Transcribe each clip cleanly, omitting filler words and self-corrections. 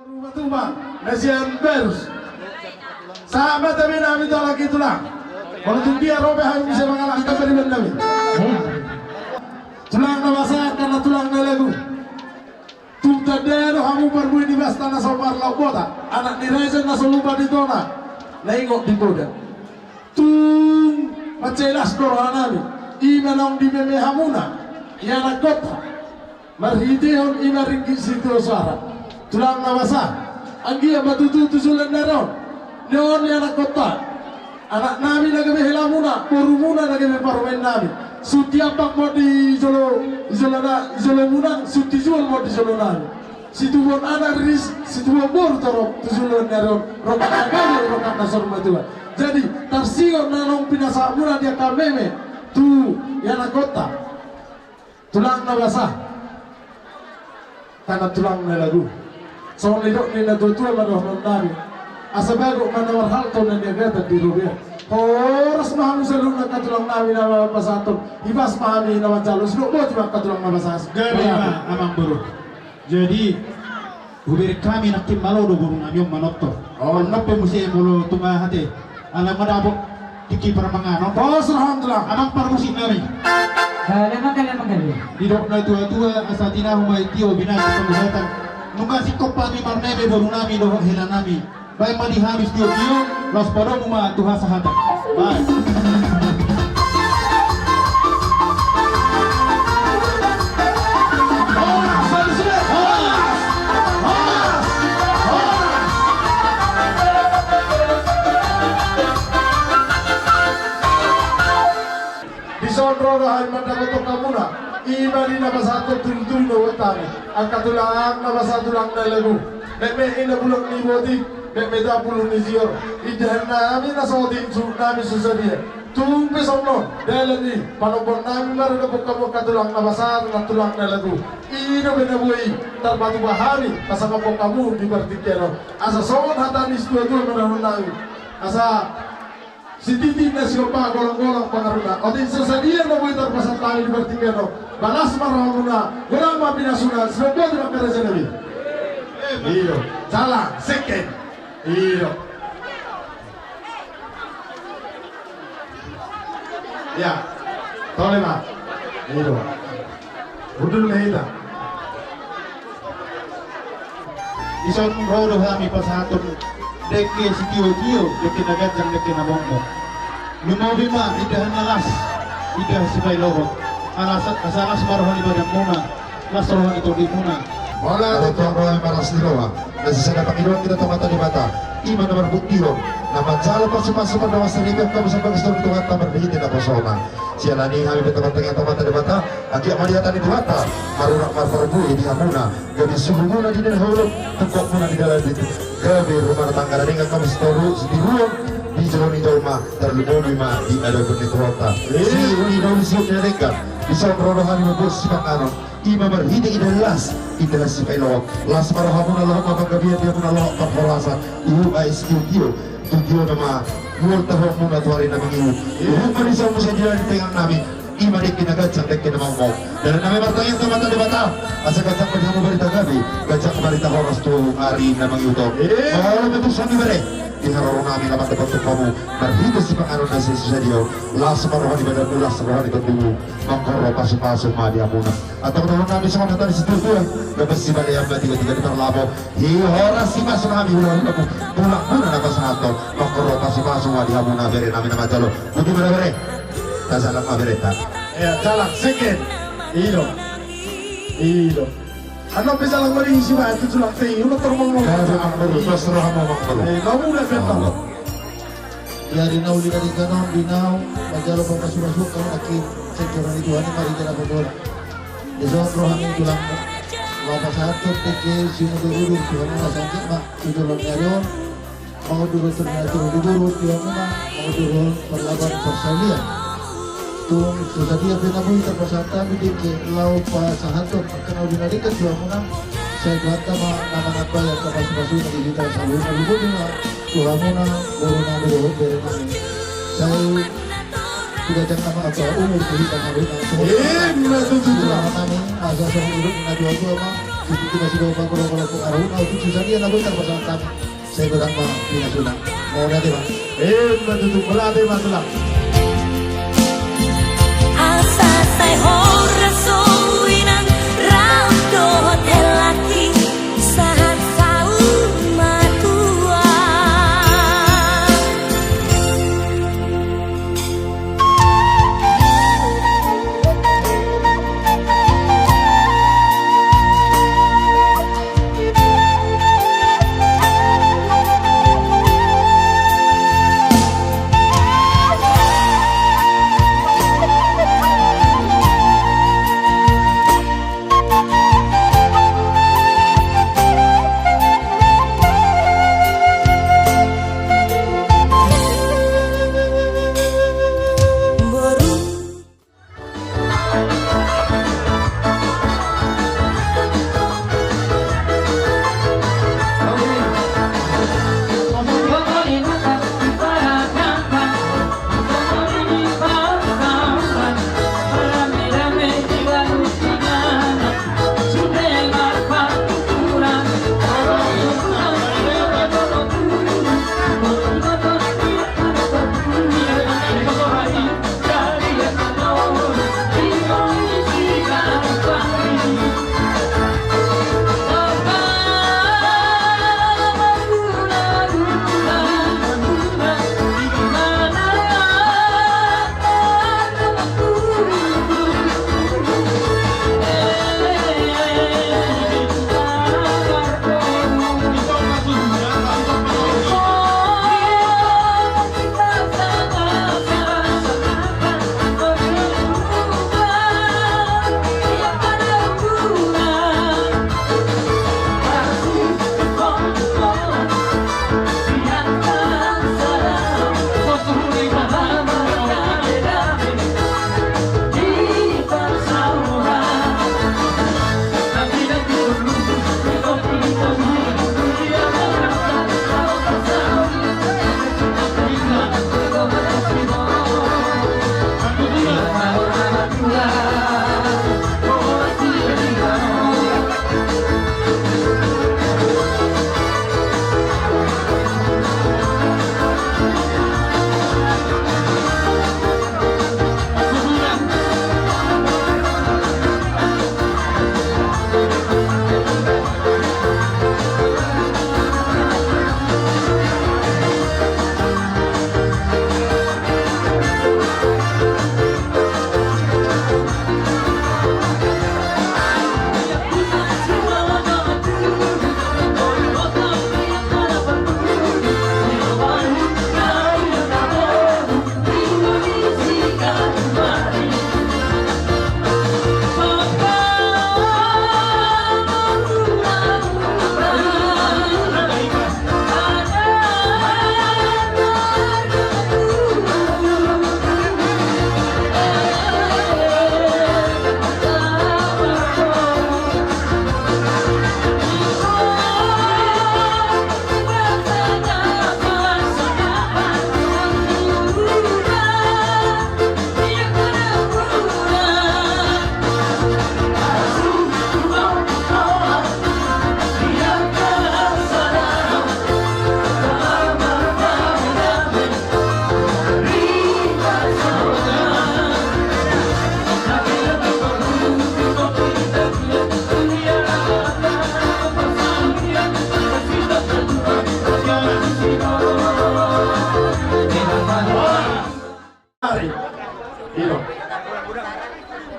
Berubah-ubah, nasihan terus. Sahabat kami nabi tolak itulah. Kalau dia robe harus bisa mengalahkan beriman nabi. Tulang nabasa karena tulang nalagu. Tunta dero kamu berbui di bastana somar laubota. Anak direzen na soluba di tona. Naingok di boda. Tung macelas dorohan nabi. Ima naung di meme hamuna. Yana kota. Marhidehon ima ringgit situ suara. Tulang nabasa. Anggi yang batutu tusulan naron. Neon yana kota. Anak nabi lagi behelamuna. Borumuna lagi beparumen nabi. Suti apa mau di Jolo muna, suti jual mau di Jolo nabi. Situ buat anak ris, situ buat bor torok tusulan naron. Rokat agama, rokat nasor matua. Jadi tarsigo nanong pinasa muna dia kameme. Tu yana kota. Tulang nabasa. Karena tulang nelagu. So lidok ni natutua maroh nabi. Asabago manawar halto na dia gata di rubia. Oras mahamu salun na katulang nabi na mapasaton. Ibas mahami na mancalo. Sino mo cuma katulang mapasas. Gaya amang buru. Jadi hubir kami nak tim malo do burung amyong manotto. Anak pemusi mulu tunga hati. Alam madabok tiki permangano. Alhamdulillah. Amang parmusi nami. Kalian. Didok na tua-tua asatina humay tiyo binasa pembuatan. Nunga sikop pami marnebe burung nami do hela nami. Baik madi habis tiyo los podong uma Tuhan sahata. Baik. Disondro rahay mandakotok kamuna. Imani na basato tultul no watani. Ang katulang na basatulang na lagu. Meme ina bulok ni boti. Beda puluh nizio, idah nami nasodin su nami susadia. Tumpe somno, dalani, panopon nami baru dapat kamu katulang nabasar, katulang nalagu. Ino benabui, terbatu bahari, pasang kamu di bertikero. Asa somon hatanis dua menahun nami. Asa siditi nasiopa golong-golong pangaruna. Odin susadia nabui terpasang nami di bertikero. Balas marahuna, golama binasuna, semoga tidak kerja nabi. Iyo, jalan, second. Iyo. Ya. Tole ma. Iyo. Budul lehita. Isang rodo kami pasatun deke si tiyo-tiyo deke nagajang deke nabongbo. Lumawi ma idahan alas. Idah si Bailohot. Asalas marohan ibadah muna. Nasrohan itu di muna. Wala at ang rohay maras ni Roa, nasisana Panginoon kita mata di mata, iman na marbutiro, na mansala pa sumasama na masalimip ka sa pagkastong tungat na marbihitin na posona. Siya nani kami betul-betul yang mata di mata, agi amaliatan di mata, marunak marparbu di hamuna, gabi subuh muna di hulog, tengkok muna di dalam itu, gabi rumah tangga dengan kami setoru di ruang, di jalan Jolma, terlebih ma di ada bernikota. Si uni daun siuk mereka, bisa merodohan membos si Pangano. Ima berhidi idalas si Kailok las parahamuna lohok mapagabian dia muna lohok perforasa ihu ais kiu nama mual tahok muna tuari nama ihu ihu manisau musa jalan di tengah nami ima dek kinagajang dek kinamangmau dan nami bertanya sama tadi bata asa gajang berjamu berita gabi gajang berita horas tu hari nama ihu to kalau betul suami bere diharap nami dapat dapat kamu berhidi si Pangano nasi sesadio las parahamuna ibadah mulas parahamuna ibadah mangkoro pasu-pasu ma dia muna atau kalau kami sama datang di situ tuh dapat si balik yang tiga-tiga di terlabo hihora si masuk kami ulang aku pulang apa satu makro masuk wadi kamu nabere nama jalo budi bere tak salah bere tak Ya jalan second. Iyo. Ano bisa lang mari si ba itu sulang teh ulo termong kalau angkor terus roh kamu makro kamu udah bentang. Ya dinau di kanan dinau majalo masuk kamu akhir sejarah itu hanya mari kita berdoa. Besok rohani tulang bapak satu teke sini dulu tuhan masa mak itu lomnyayon mau dulu ternyata dulu tuhan mah mau dulu perlawan persalian tuh sesadia penamu terpasata bidike lau pasahanto kenal binarikan tuhan mah saya kata mah nama apa yang kapas pasu di kita salun lalu juga tuhan mah baru dulu dari saya tidak jangan nama apa umur kita salun Betul. kami asa sa hidup na dua-dua Hindi na sila pagkulong-kulong kung aruna o susah dia na buhay pasangan kami sa ibang mga pinasulang. Mau na di ba? Matutup melati matulang. Asa say hora sowinan raudo hotel laki saat saung matua.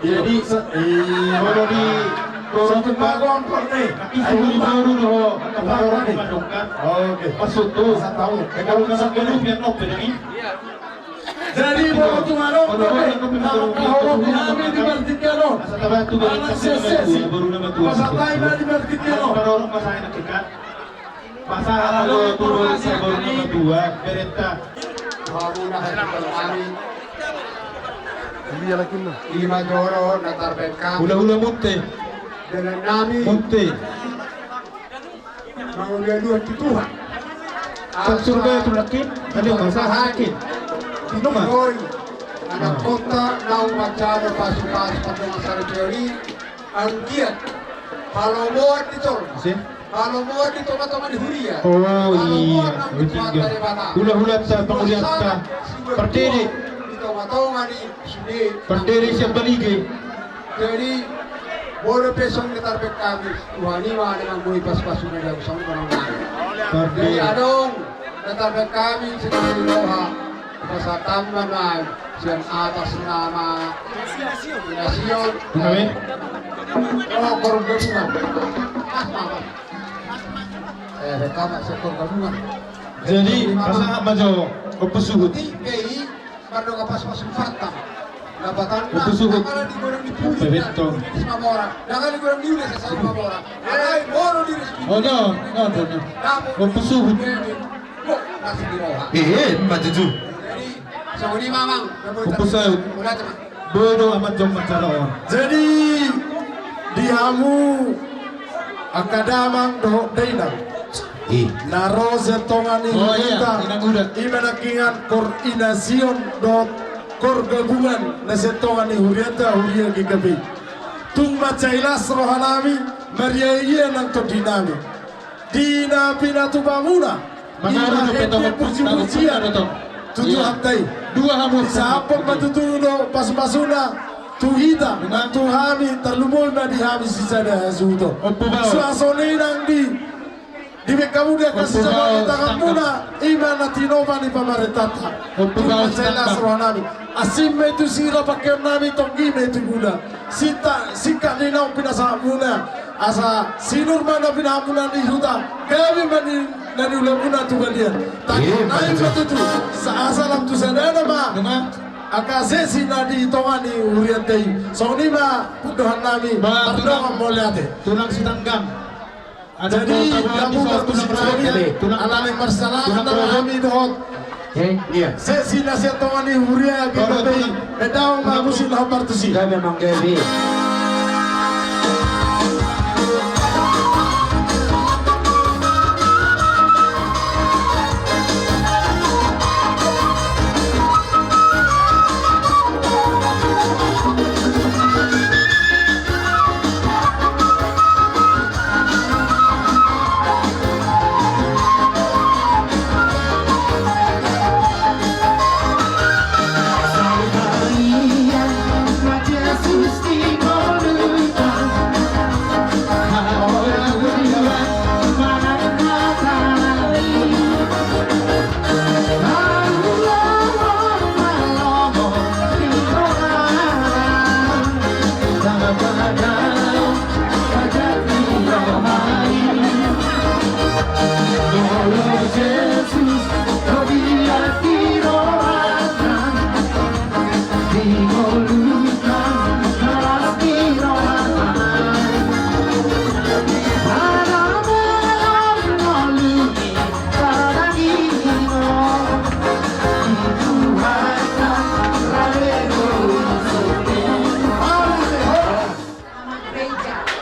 Jadi kalau di Satu bagon kok nih. Isu baru loh, orang di Bandung kan. Oke. Masuk tuh. Saya tahu. Kalau nggak sampai biar nopo jadi. Jadi bawa tumarong kok nih. Kalau kau kami di Bertikiano. Asal batu Anak sesi. baru nama tua. Masa tayo di Bertikiano. Kalau orang masa enak ikan. Masa kalau turun saya baru nama tua. Berita. Lima Joro Natar kami Hula-hula munte. dengan nami Munte. mengaduan di Tuhan. Sa surga itu lakin. Ano yung sa hakin? Sino man? Pinoy, anak kota ng Masyado Pasukas Pagkamasari Teori, ang giat Kalau mau dito. Sih? Kalau mau dito matoma di Huria. Oh iya, tinggal. Hula-hula sa pengulian ka. Perdiri. Dito matoma di sini. Perdiri siya baligi. Jadi boleh pesong kita tarpek kami. Tuhan ini mah dengan mui pas-pas sudah ada usang orang lain. Jadi Perdiri. adong tarpek kami sedang di Doha. Pasatan mana siang atas nama Nasion. Kami? Oh, korum gabungan. Rekam sektor gabungan. Jadi masa majo kepesuhut. Di KI baru kapas masuk fatam. Dapatan Kepesuhut. Jangan digoreng di puli. Bebeto. Di semua orang. Jangan digoreng di udah saya sama orang. Hai, bono di rezeki. Oh no. Kepesuhut. Kok masih di roha. maju. Jadi sama ini mamang. Kepesuhut. Udah teman. Bodo amat jom mancaraon. Jadi dihamu akadamang doh dainang naro zetongani Oh iya, inang udah. imanakingan koordinasiyon do kor gabungan na zetongani huriata huria gigabi tung macailas rohanami mariaya nang to dinami dina pinatu bamuna Mangaruh petong puji-pujian tujuh hatai Dua hamu Sapok matutuno pas-pasuna tuhita tuhami terlumul na dihami sisada suto. Suasone nang di bekamu dia kasih sama tangan muna iman natinova ni pamaretata. Jelas rohanami. Asim itu sira pakai nami tonggi itu guna. Sika ni nau pinasa muna. Asa sinur mana pinamuna di huta. Kami mani dari ulamuna tu kalian. Tapi naik waktu tu sasalam tu sadana ma. Akasesi nadi tongani uriantai. Soni ma pudohan nami. Pardon moliate. Tulang sitanggam. Jadi kamu berkusikali alami masalah antara kami dohot. Iya. Sesi nasihat tongani uria kita tei. Bedau ma musim lapar tu si. Kami memang Dewi.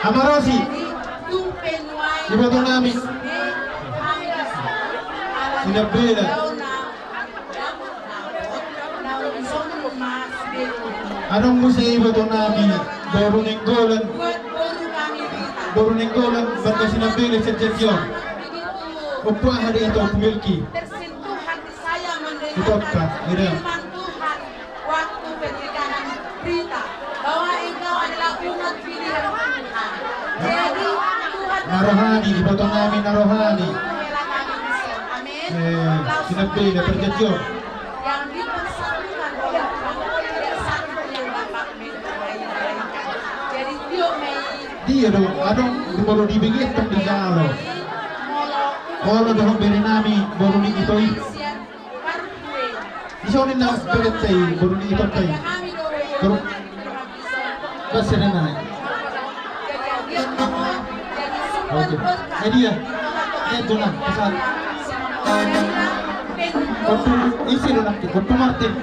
Amarosi. Ibu tu nami. Sinabela. Anong musa ibu tu nami? Baru nenggolan. Baru nenggolan. Banda sinabela sa Jejong. Upah hari itu pemiliki. Tersentuh hati saya mendengar Ituka, Ira. firman Tuhan waktu pemberitaan berita bahwa engkau adalah umat pilihan Tuhan. Jadi Tuhan Narohani, ibu tu nami narohani. membela kami di Sion. Amin. Sinabela perjejong. Yang dipersatukan oleh Tuhan tidak satu pun yang dapat menggabaikan. Jadi Dio Mei Dia dong, adong baru dibigit tong di jalo. Kalau dah beri nami baru ni itoi. Iso ni na beret tay baru ni itoi tay. Baru basta na na. Oke. Eh dia. Ito na pasal. Kotu isi lo nakti kotu Martin.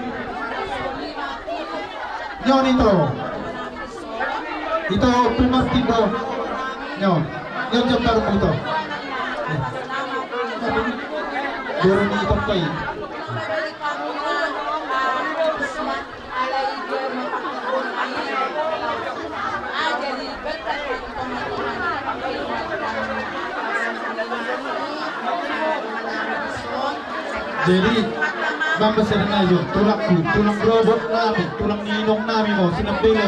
Nyon ito. Ito kotu Martin do. Nyon. Nyon jam taruh ito. Baru ni itong kay. jadi berkat teman-teman Jadi Bamba Sernayo, tulakku, tulang robot namin, tulang ninong namin mo, sinabila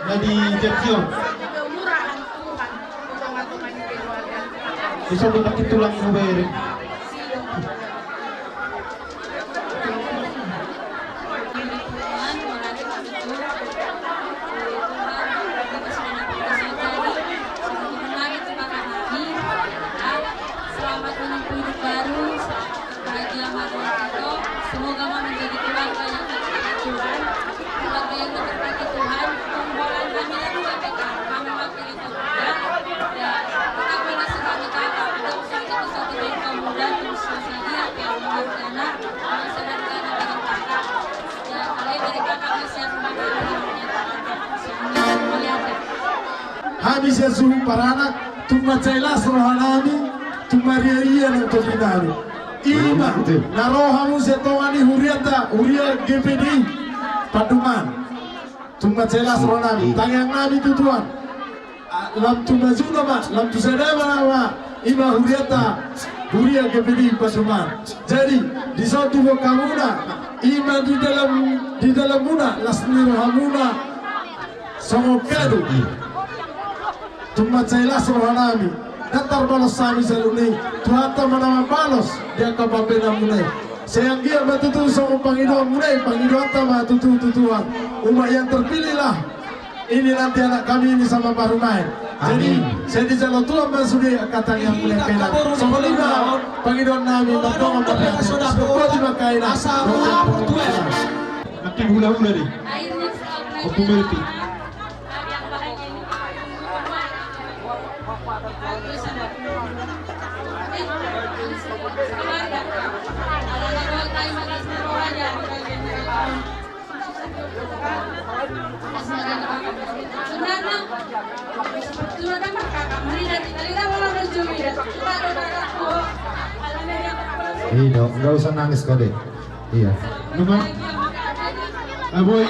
na di Jetsion. Kemurahan Tuhan untuk matukan keluarga. Isa mo nakitulang mo ba rin? Selamat menempuh hidup baru, bahagia malam itu. Semoga mama menjadi keluarga yang terberkati Tuhan, keluarga yang terberkati Tuhan. Pembolaan kami lalu KPK, kami wakil itu ya. Kita pernah sebagai kakak, kita usaha itu satu dari kaum muda, terus saja yang mengerjana, melaksanakan dengan kakak. Ya, kalian dari kakak masih yang menyatakan, melihatnya. Habis ya suhu para anak, tuma cailas rohanami, tuma ria ng topinaro. Ima, na rohamu setongani huriata, huria GPD, paduman. Tuma cailas rohanami, tangyang nami tutuan. Lam tuma zuna lam tu sedema nama, ima huriata, huria GPD paduman. Jadi di suatu kamuna, ima di dalam muna, lasni rohamuna, songokadu. Tuma cailas rohanami, datar balos sami saluni, tuhata manama balos dia kapapena munai. Sayang dia batutu sama Panginoon munai, Panginoon tama tutuan. Umat yang terpilihlah. Ini nanti anak kami ini sama baru main. Jadi saya dijalo Tuhan masudi kata yang mulai kailan. Semoga Panginoon nami berdoa kepada Tuhan dimakai asa. Makin hula-hula rin. Akhirnya O pumirti. Iya, nggak usah nangis kali. Iya. Naman, aboy,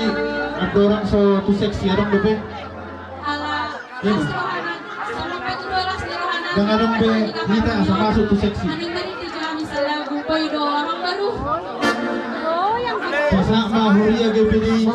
ada orang so tu seksi orang dope. Jangan dong be, kita asal masuk tu seksi. Pasak mahuria GPD.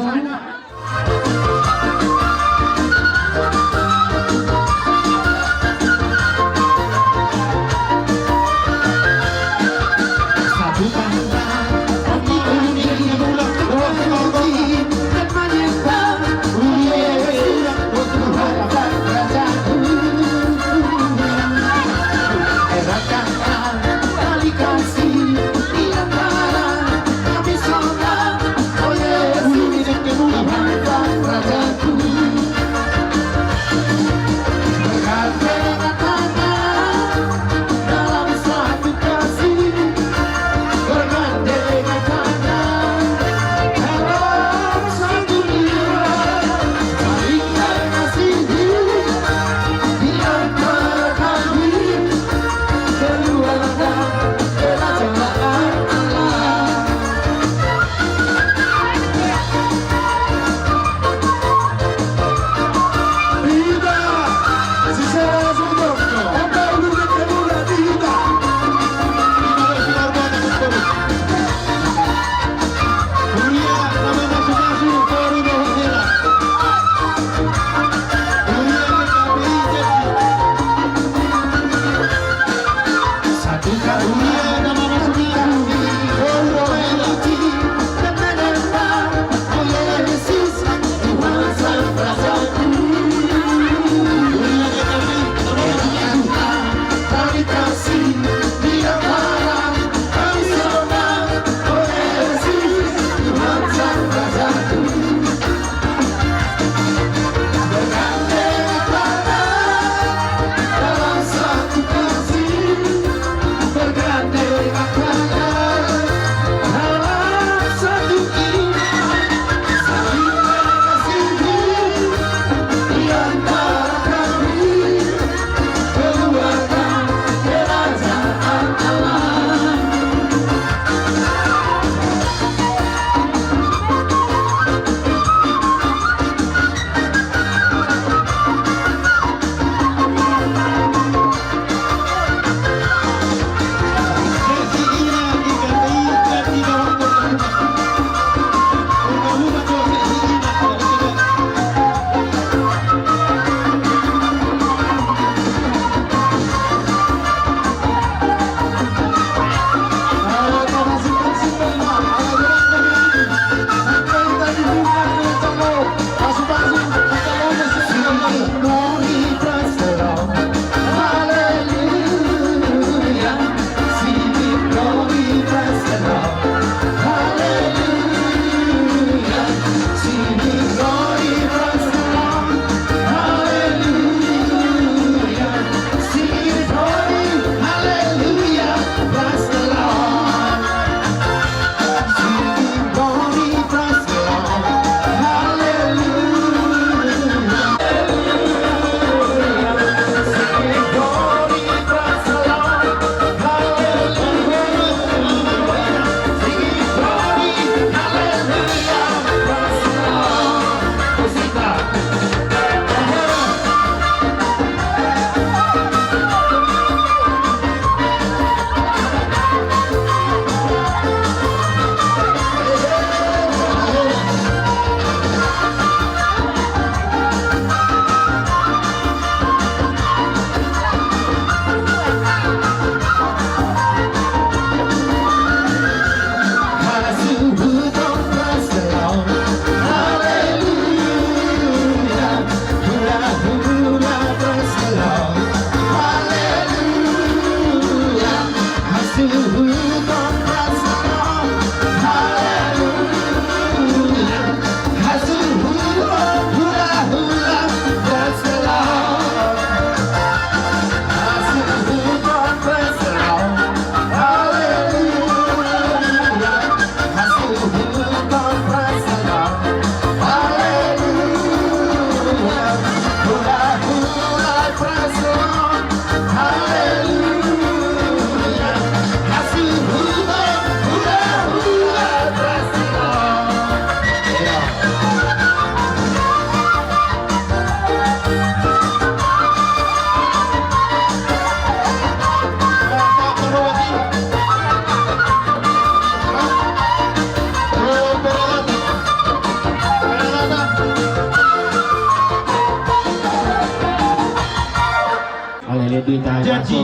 Jadi tayo janji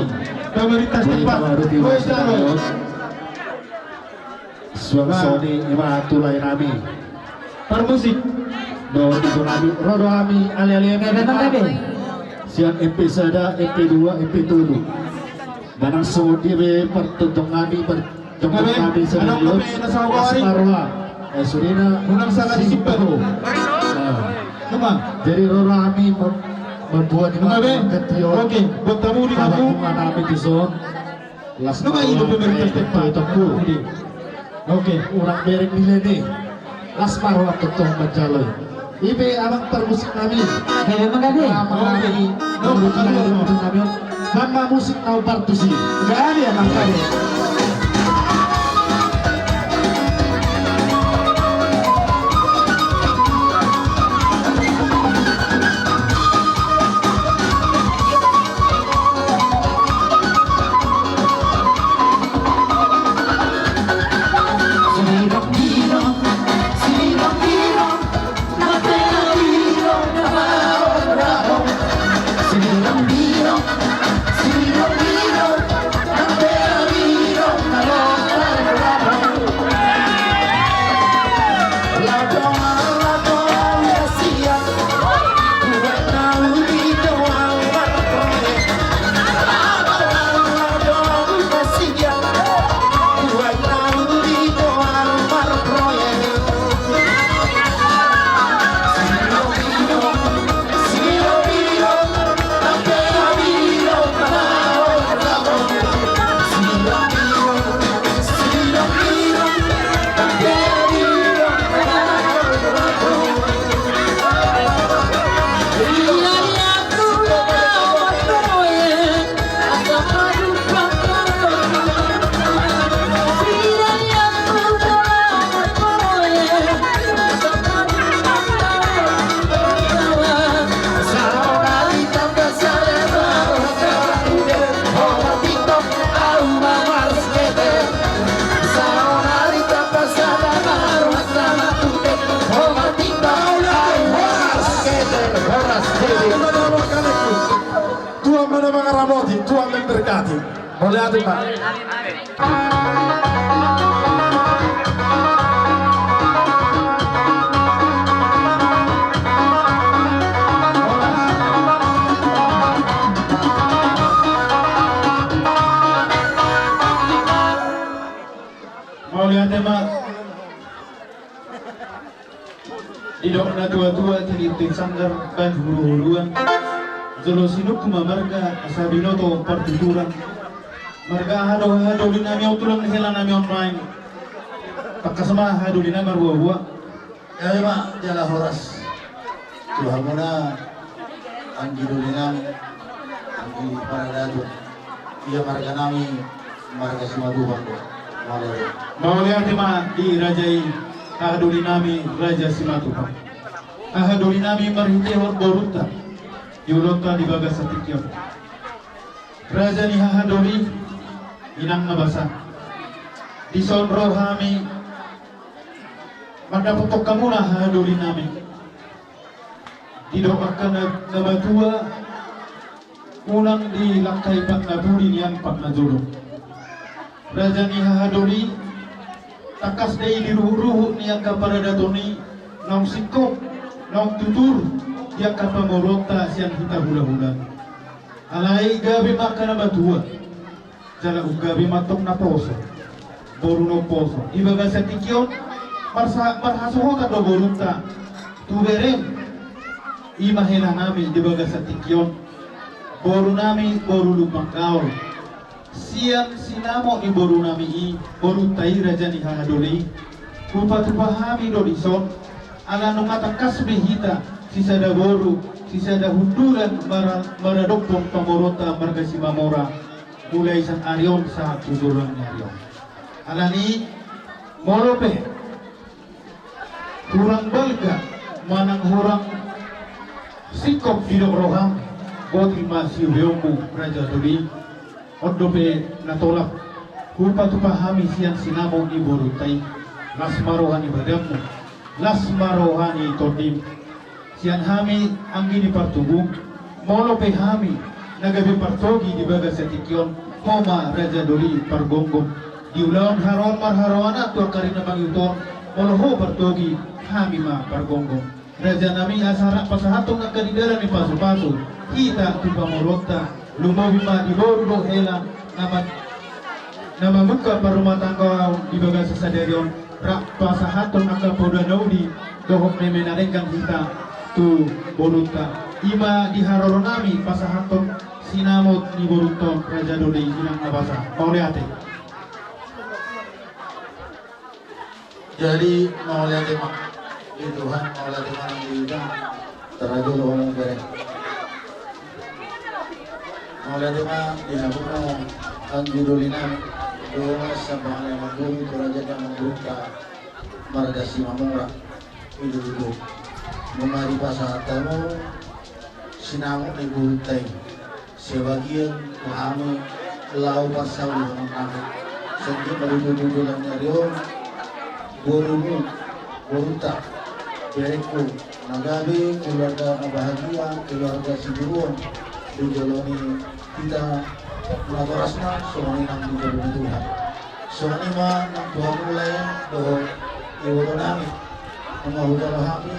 pemerintah setempat wes daro Suami ima tulay nami. permusik Do dito nami rodo kami ali-ali yang datang kami. Siang episode EP2 EP7. Ganang sudi be pertuntong kami pertuntong kami sa Anong Diyos. kami nasawari? Asmarwa. Surina unang sana disipan Kemang Jadi rodo kami membuat ini Kemabe ketiyo. oke buat tamu di kamu Kamu nami di zon. Las Ano ba ilo pemerintah setempat Itu oke orang bereng nilai nih las marwah tetong bajaloy ibe abang permusik nami memang kami kami kami mama musik nau partusi enggak ada ya makanya Tuhan mana mengeramoti, Tuhan memberkati. Boleh hati Pak. mau lihat tema idok na tua-tua tinitin sanggar ban huru-huruan Jolo sinuk kumamarga asabino to partituran marga hado di nami utulang hela nami online pakasama hado di nami buah-buah Ya Pak, jala horas. Tuhan muna ang gidulinang ang ipanadado. Iya marga nami marga simaduhan ko. Malay. mau lihat tema di rajai hado di nami raja simatupa hado di nami marhite hor boruta diulota di bagas satikyo raja ni hahadoli inang nabasa di sonro hami madapotok kamu na hahadoli nami didoakan na batua unang di langkai pak na buri niyan pak na jodoh raja ni hahadoli takas day di ruhu-ruhu niyan kaparada toni nong sikop nong tutur yang kapamorota siang kita hula-hula alai gabi makan na batua jala gabi matok na poso boru no poso ibaga sa tikyon marhasuhotan do borunta tuberem imahela nami ibaga sa tikyon boru nami boru lupang kaor siang sinamo ni boru nami i boru tai raja ni hahadoli kupatupahami do dison ala nung atakas behita sisa da boru, sisa da hundulan maradokpong pamorota marga si Mamora mulai sang Arion sa tuduran ni Arion. Alani morope kurang balga manang hurang sikop didok roham goti masih beomu raja tuli ondope natolak kupa tupahami siang sinamo ni borutai las marohani badamu las marohani todim sian hami anggi di partubung molo pe hami nagabi partogi di bagas setikyon Homa Raja Doli Pargonggong diulang haron marharoana tua karina mangyuton oloho partogi hamima Pargonggong Raja nami asara pasahatong nakadidara ni paso-paso kita tupamorota lumawima di bordo hela nama muka parumah tangga di bagas sasaderion rak pasahatong akapoda naudi dohok memenarengkan kita tu boruta ima di haroronami pasahaton sinamot ni boruto Raja Doli sinang nabasa mau lihat Jadi mau lihat mak di Tuhan mau lihat mana di Tuhan teraju lo ngomong bereng mau lihat mak di habuna anjurulina doa sabang yang mengguru Raja yang membuka marga si mamura itu memari pasahatamu sinamot ni burutay sebagian kami lau pasal yang kami sehingga menuju dalam nyarion borumu boruta bereku nagabi keluarga bahagia keluarga siburuan dijoloni kita melaporasna soalnya nang dijoloni Tuhan soalnya mah nang Tuhan mulai doh ibu nami mengahudah kami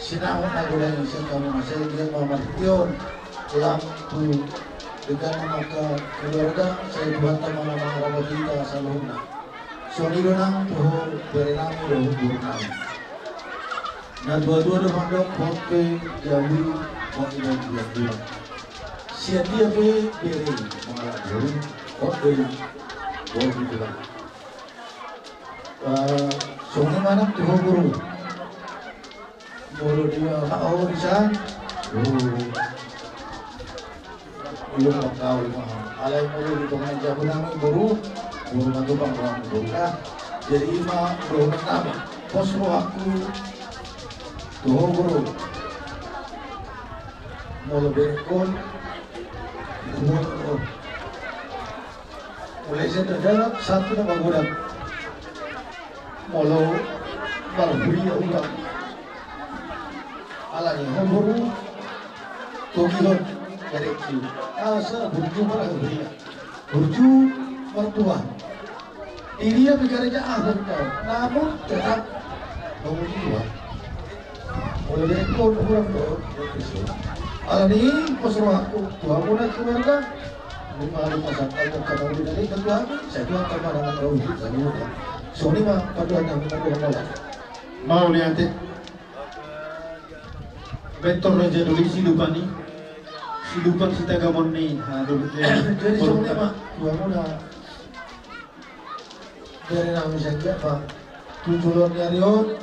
sinau nagulay siya kamu masih dia mamartion lampu dengan maka keluarga saya buat teman mga rabat kita sa luna so nilo nang tuho berenami doho burunami na dua-dua doon dok hoke jawi mo ina dua siya dia be bere mga laburo hoke boleh juga so ni manang tuho guru bolo dia kau bisa belum tahu alai mulu di tengah jabu nami buru mantu bang buru nah jadi ima buru nami pos aku tuh buru mau lebih kon mulai saya terdalam satu nama gudang mau barburi ulang ala ni buru tokilon Direksi, asa burju para beria, burju mertua. Dia bicaranya ahli kau, namun tetap bangun tua. Oleh direktur kurang doa, alani pasrah aku tua pun keluarga. Lima pasang kalau kau dari ketua, saya tuan kemarin kau hidup saya. Soni mah paduan yang kita mau lihat bentor Raja Doli silupani silupan si tagamon ni jadi sebenarnya pak dua muda dari nama saja pak tujuan nyarion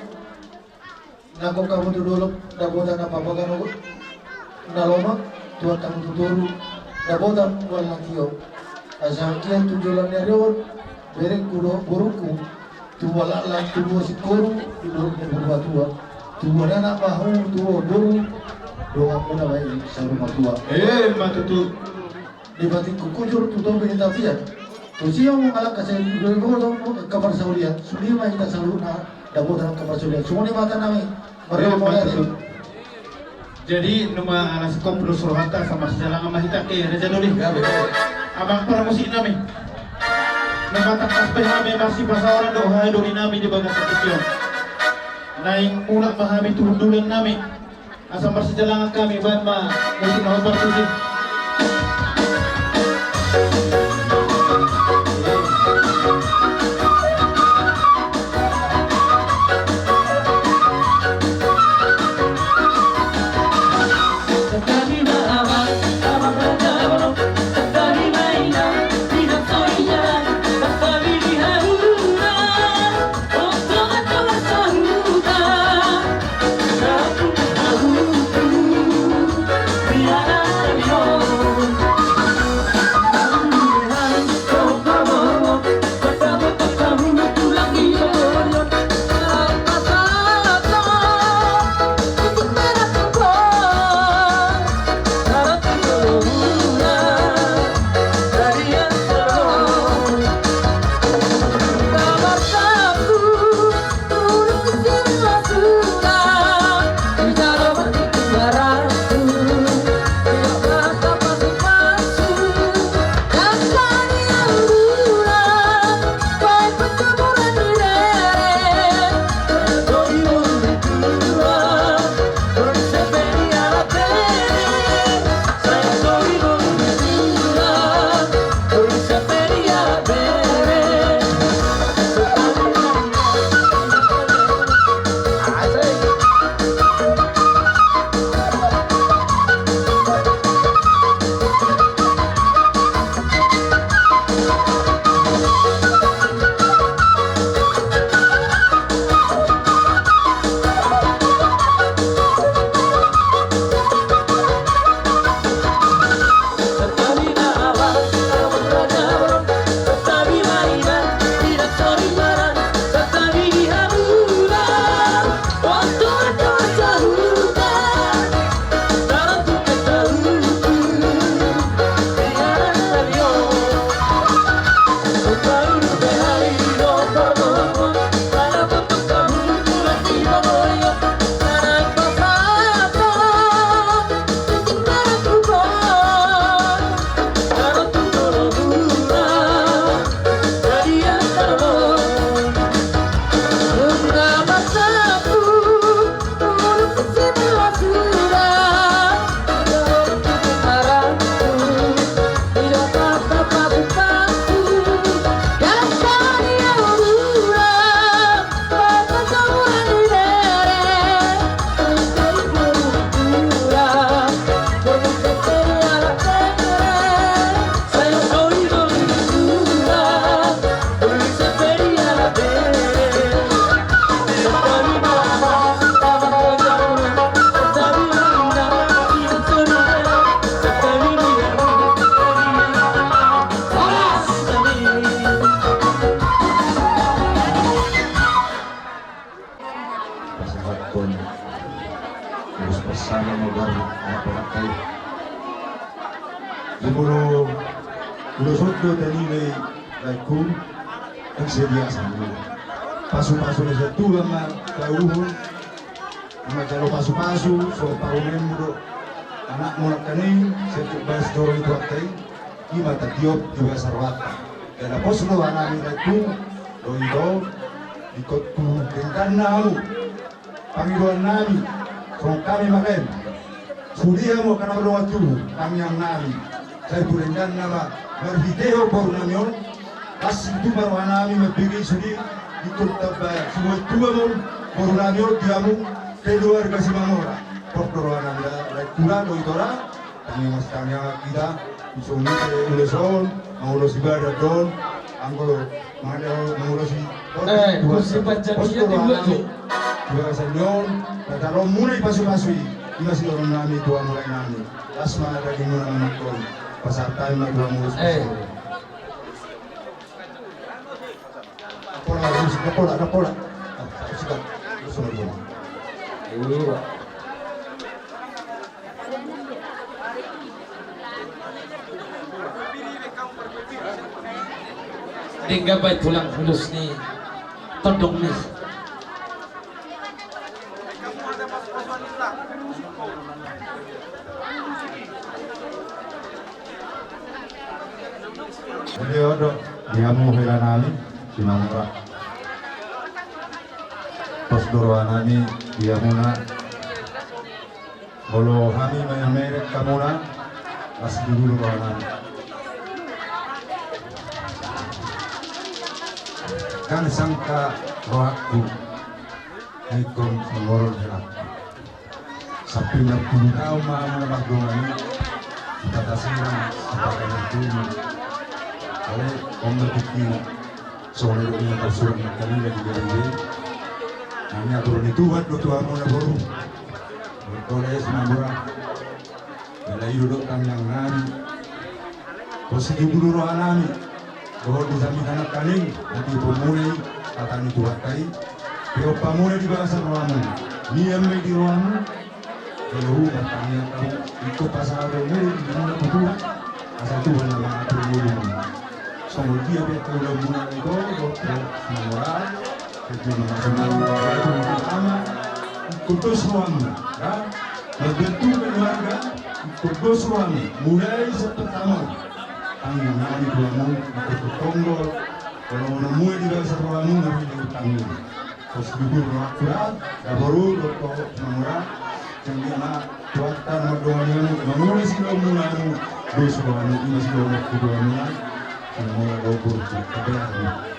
nakon kamu tu dulu dapotan apa apa kan naloma tuan kamu tu dulu dapotan wala kio asal kian tujuan nyarion bereng kudo buruku tu wala lah tu si koru tu dulu ni tua tu anak bahu tu dulu doa muna baik sa rumah tua matutu di batik kukujur tu tahu kita fiat tu siya mo kalak kasi gawin ko kabar sa ulian suli ma kita sa luna dabo dalam kabar sa ulian sumuni mata namin matutu jadi numa alas komplo surhata sama sejalan mahita ke Raja Doli abang para musik namin namatak aspek kami masih pasawaran doha Doli namin di bagas sekian naik unak mahami turun dulan namin asal bersejalan kami buat ma musik nomor bertujuh. Biar pun terus bersama mogar apa kayak Liburo lusotdo tadi may laikum nagsedia sa mga paso-paso na sa tulang na kauhon mga jalo paso-paso so parumembro anak mo na kanin sa tubas doro ito at ima tatiop juga sarwata dan apos no anami laikum doido ikot tu tingkan namu Panginoon namin kung kami makin sudihan mo karena berdoa tuh kami yang namin saya burendan nama bervideo baru namion pas itu baru nami magbigay sudi ikut tabay semua tua mo baru namion diamu keluarga si Mamora portoroan nanda lektura doitora kami mas kami kita isumi uleson mengulos ibadah don anggo mengulos kursi panjangnya dibuat tuh. Juga senyon, kalau mulai pasu-pasui, kita sih orang nami tua mulai nami. Asma ada di mana makan, pasar time dua mulus. Pola. Sudah, sudah dulu. Tinggal baik tulang halus nih, todong nih. Jadi ada dia mau hela nami si Mamora. Pas doa nami dia muna. Kalau kami merek kamu na, masih dulu doa nami. Kan sangka rohaku, ikon mengorol hela. Sampai 60 tahun mahu magdoa ni, kita tasiran sebagai negeri. Oleh kompetisi soalnya punya kasuran kali lagi jadi hanya turun itu buat doa mau baru berkoles nambah belai duduk kang yang nani posisi dulu roh nani bahwa bisa minta kaling nanti pemulai kata itu wakai pero pemulai di bahasa rohamu niam di rohamu kalau katanya kamu itu pasal pemulai di mana betul asal Tuhan nama pemulai Sama dia udah mulai itu, dokter Mamora, kemudian itu pertama, ikut suami, ya, membentuk keluarga, ikut suami, mulai pertama, tanggung nani kamu, ikut tonggol, kalau menemui di bahasa kamu nanti ditanggung, terus duduk rakyat, baru dokter Mamora, yang dia buatan berdoanya, memulai sih mulai, terus suami ini sudah keduanya. Semua dobur kebenaran.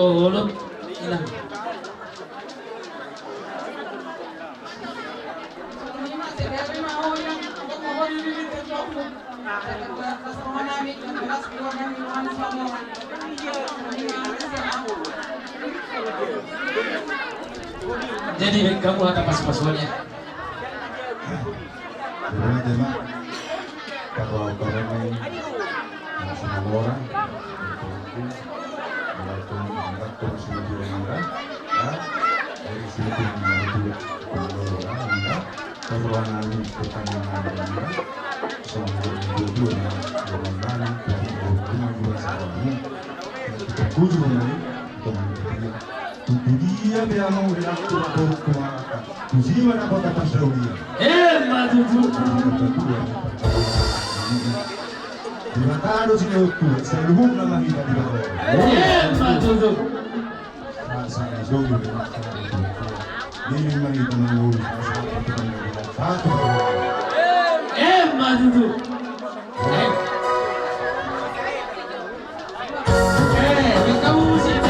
Oh, lo hilang. Kasama namin yung last one ng one song. Jadi kamu ada pas-pasulnya. Tema kalau may sinamora walaupun enggak terus menjadi dari situ menjadi pengelola perlawanan pertandingan semua dua perlawanan dua ini tujuan dunia bilang dilakukan berkuasa tujuan apa kata Saudi Matutu. Diventando sinotto, sei l'uomo la vita di loro. Matutu. Sa gioco di marito non lo fatto. Matutu. Kamu sini.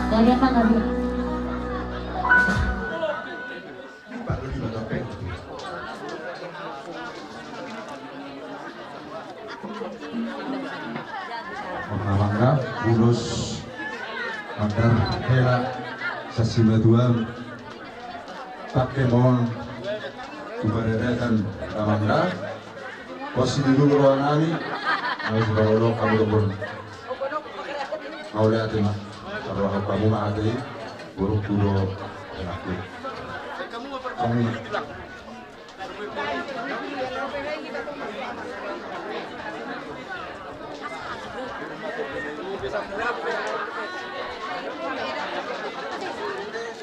Dari apa nggak dia? Mangga bulus mandar hela sasimaduan Pokemon kubarerekan mangga posisi dulu ruangan harus bawa kamu dong mau lihat ini kalau kamu mati buruk dulu kamu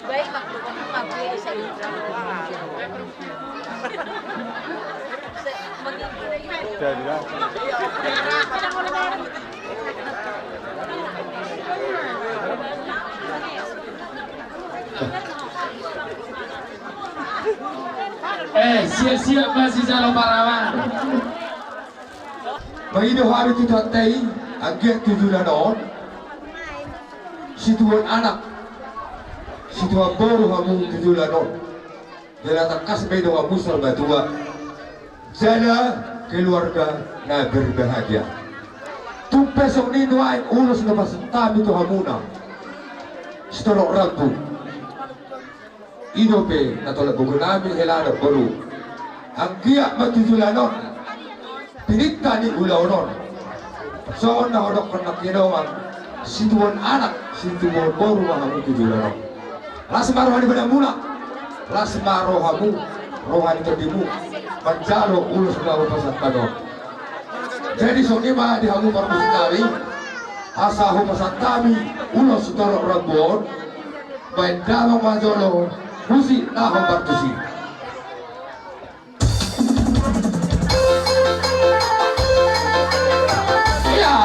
Baik, makhluk bisa siap-siap masih calon parawan. Begitu hari itu tatai, agak tujuan on. Situan anak, situan baru kamu tujuan on. Jalan takas bedo kamu selama tua. Sana keluarga na berbahagia. Tumpesok ni nuai ulos na pasentami to hamuna. Setelah ragu. Inope na tolak bugunami helana baru. Ang giyak matutulanon. Pinita ni ulaunon. So na hodok na kinawang situan anak, situan baru mahamu tutulanon. Lasmaro ni pada muna. Lasmaro hamu rohani terdimu. Menjalo ulus na pasantano. Jadi sonima di hamu parmusnari. Asahu pasantami ulos tolok rabon. Baik dalam majolo. Musi naho bartusi. Ya.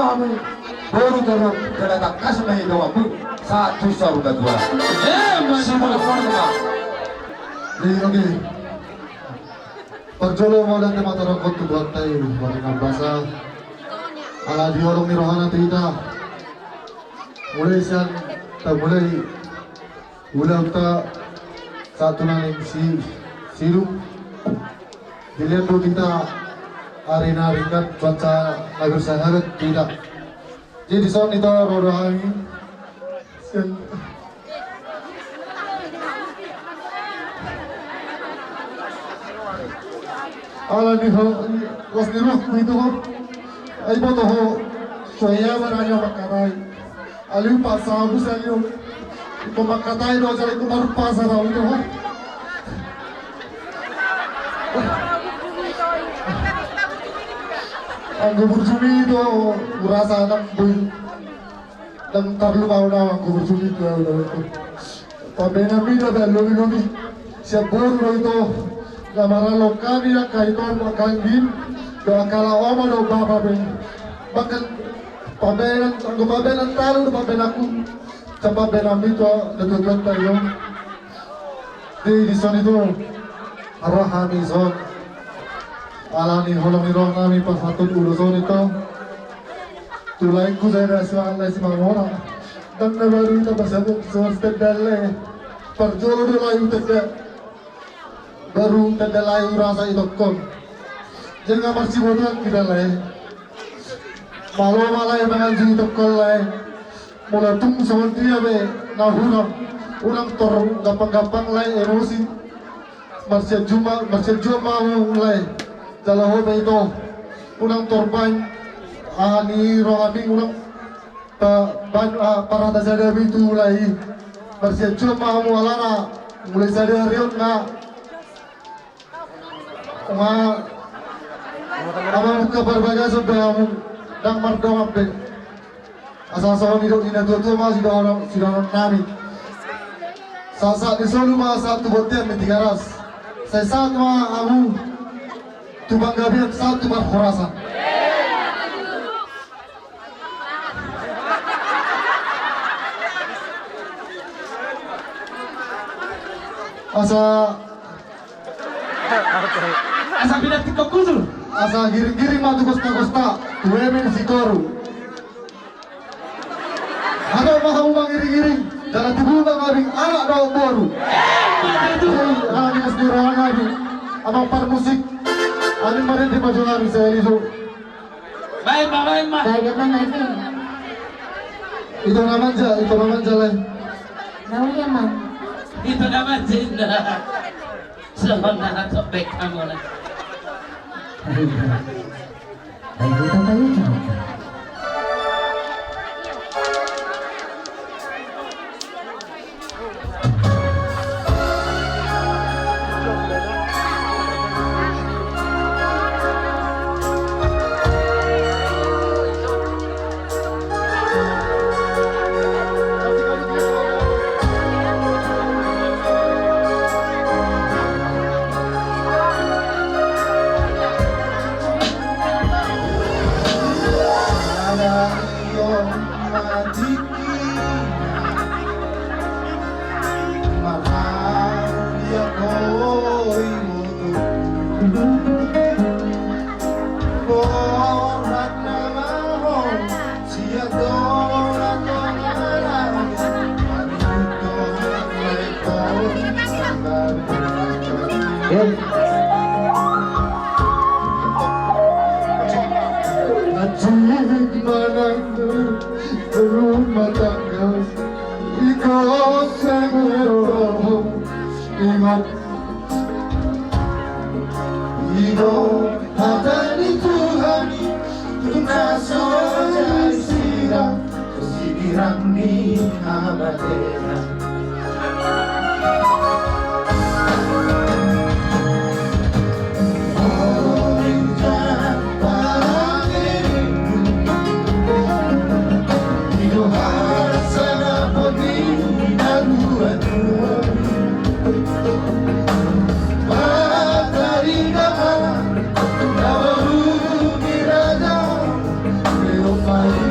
kami baru terus terletak kasih doamu satu saudara dua. Semua warga. Oke. Perjolo mo dan mata rokok tu buat tayo marinang basa. Ala di orang ni rohana tita. Mulai siyan mulai ulang ta satu naning sirup. Dilihat do kita arena ringan cuaca nagar sangat tidak. Jadi soal itu rohani. Ala ni ho was ni roh itu ho ay boto ho soya maranya makaray aliu pasabu saliu ko makatay do jale ko maru pasara itu ho ang gubursumi itu urasa ng buy ng tarlu mauna ang gubursumi itu pabena mina da lobi siya boro itu gamara lokali na kaiton makangin do akala oma do baba ben bakal pabelan ang pabelan talo do pabelan ko sa pabelan dito natutunan tayo di son ito arahami son alani holong irong nami pasatun uluson ito tulay ko sa rasuan na si mamora dan nabaru ito pasatun sa stedale parjolo do layu tete baru tendalai rasa idokon jangan masih bodoh kita leh malu malai mengaji idokon leh mula tung seperti apa nahurang orang tor gampang-gampang leh emosi masih cuma mau leh jalan hobi itu orang torban ani rohani orang para dasar itu leh masih cuma mau alana mulai sadar riut na amang kabarbaga sa damu dang mardong ampe asal-asal hidup di natutu mas sidaron nami saat di solo mas satu botian di tiga ras saya saat ma amu tubang gabian satu bar khurasan Asa pinati ko kusul. asa giring-giring matu kosta-kosta tuwemen sikoru ada mau giring-giring dalam tubuh ngabing anak daun baru ani asdurana abi amang par musik ani marin di majulan saya liso Baik, ma. Baik lagi. itu naman jalan Nauli man. Itu naman Jinda. Sebenarnya topik kamu lah. Baik kita tayo na. rumah tangga ikut segera ingat hidup hati Tuhan tuna saja sirah kesedihan di abadnya Bye.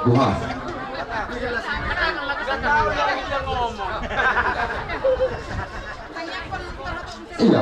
Buha. Iya.